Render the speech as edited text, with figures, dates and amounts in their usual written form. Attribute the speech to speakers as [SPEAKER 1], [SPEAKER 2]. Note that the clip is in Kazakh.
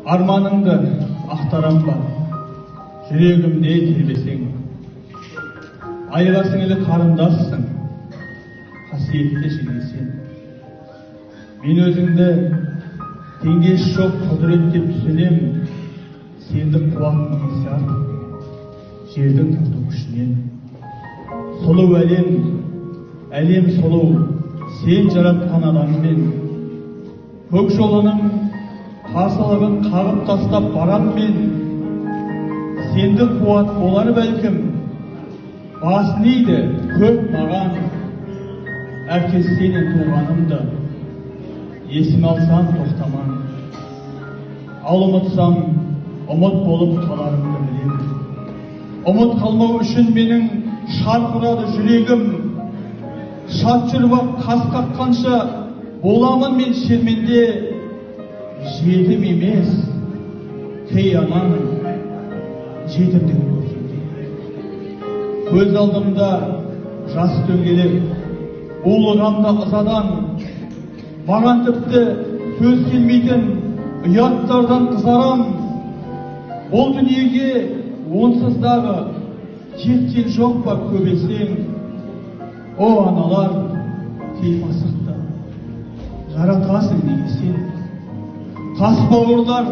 [SPEAKER 1] Armanыңды ақтарам ба, жүрегімде тербесең. Айға сіңілі қарындассың, қасиетті жеңесен. Мен өзіңді теңдес жоқ құдірет деп түсінем, сенді қуатың есе артып, жердің тарту күшінен. Сұлу әлем сұлу, сен жаратқан адаммен. Көк жолының қарсылығын қағып тастап барам мен. Сенді қуат болар бәлкім, басын иді көп маған. Әркез сенен туғанымды, есің алсам тоқтаман. Ал ұмытсам, ұмыт болып қаларымды білем. Ұмыт қалмау үшін менің шарқ ұрады жүрегім. Шат жүріп қас қаққанша боламын мен шерменде. Жетім емес, кей анаң жетімдігін көргенде. Көз алдымда жас дөңгелек, улығамда ызадан. Маған тіпті сөз келмейтін ұяттардан қызарам. Бұл дүниеге онсыздағы жеткен жоқ па көбесең. О аналар, кейпасықты жаратасың неге сен? Тас бауырлар